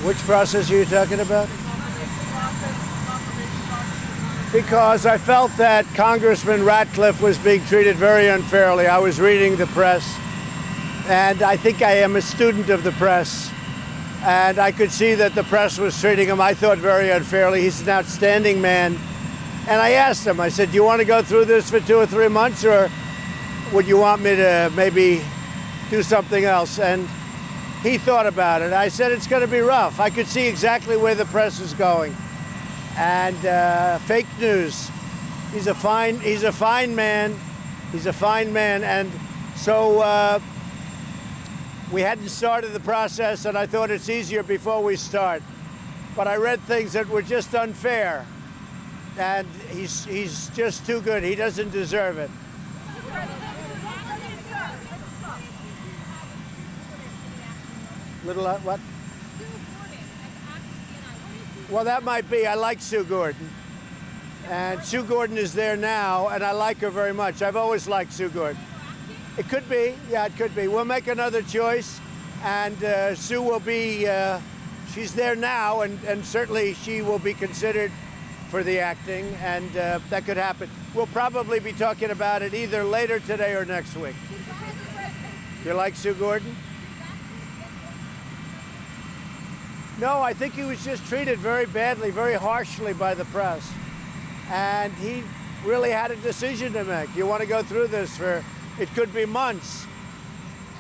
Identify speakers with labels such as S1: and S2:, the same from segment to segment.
S1: Which process are you talking about? Because I felt that Congressman Ratcliffe was being treated very unfairly. I was reading the press, and I think I am a student of the press, and I could see that the press was treating him, I thought, very unfairly. He's an outstanding man. And I asked him, I said, do you want to go through this for 2 or 3 months, or would you want me to maybe do something else? And he thought about it. I said, it's going to be rough. I could see exactly where the press is going. And fake news. He's a fine man. He's a fine man. And so we hadn't started the process, and I thought it's easier before we start. But I read things that were just unfair. And he's just too good. He doesn't deserve it. Little what? Well, that might be. I like Sue Gordon. And Sue Gordon is there now, and I like her very much. I've always liked Sue Gordon. It could be. Yeah, it could be. We'll make another choice, and Sue will be, she's there now, and certainly she will be considered for the acting, and that could happen. We'll probably be talking about it either later today or next week. You like Sue Gordon? No, I think he was just treated very badly, very harshly by the press. And he really had a decision to make. You want to go through this for, it could be months.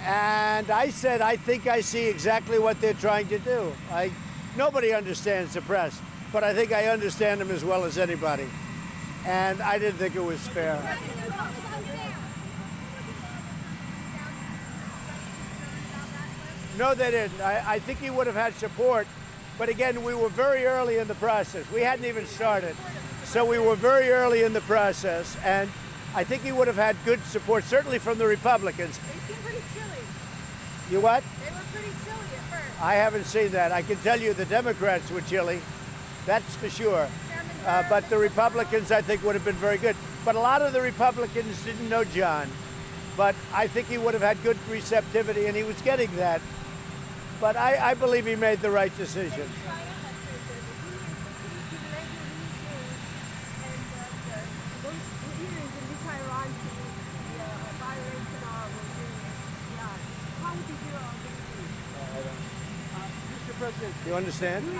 S1: And I said, I think I see exactly what they're trying to do. Nobody understands the press, but I think I understand them as well as anybody. And I didn't think it was fair. No, they didn't. I think he would have had support. But again, we were very early in the process. We hadn't even started. So we were very early in the process. And I think he would have had good support, certainly from the Republicans.
S2: They seemed pretty chilly.
S1: You what?
S2: They were pretty chilly at first.
S1: I haven't seen that. I can tell you the Democrats were chilly. That's for sure. But the Republicans, I think, would have been very good. But a lot of the Republicans didn't know John. But I think he would have had good receptivity, and he was getting that. But I believe he made the right decision.
S2: Mr. President,
S1: You understand?
S2: what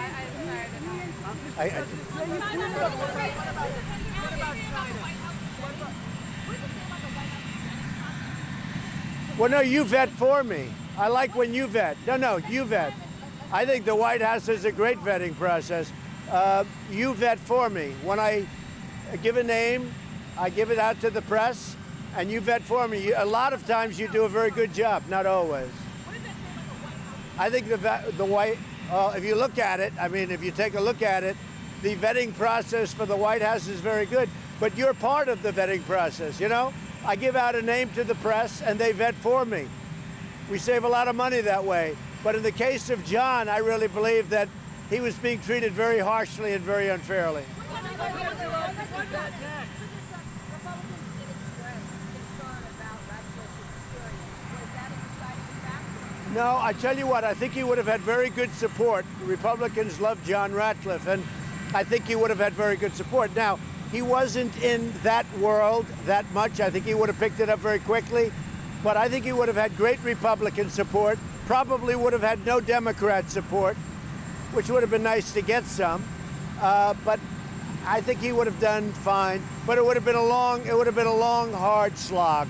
S2: about China?
S1: Well, no, you vet for me. I like when you vet. No, you vet. I think the White House has a great vetting process. You vet for me. When I give a name, I give it out to the press, and you vet for me. A lot of times you do a very good job, not always. I think the White, if you look at it, I mean, if you take a look at it, the vetting process for the White House is very good, but you're part of the vetting process, you know? I give out a name to the press, and they vet for me. We save a lot of money that way. But in the case of John, I really believe that he was being treated very harshly and very unfairly. No, I tell you what, I think he would have had very good support. The Republicans love John Ratcliffe, and I think he would have had very good support. Now, he wasn't in that world that much. I think he would have picked it up very quickly. But I think he would have had great Republican support, probably would have had no Democrat support, which would have been nice to get some. But I think he would have done fine. But it would have been a long, hard slog.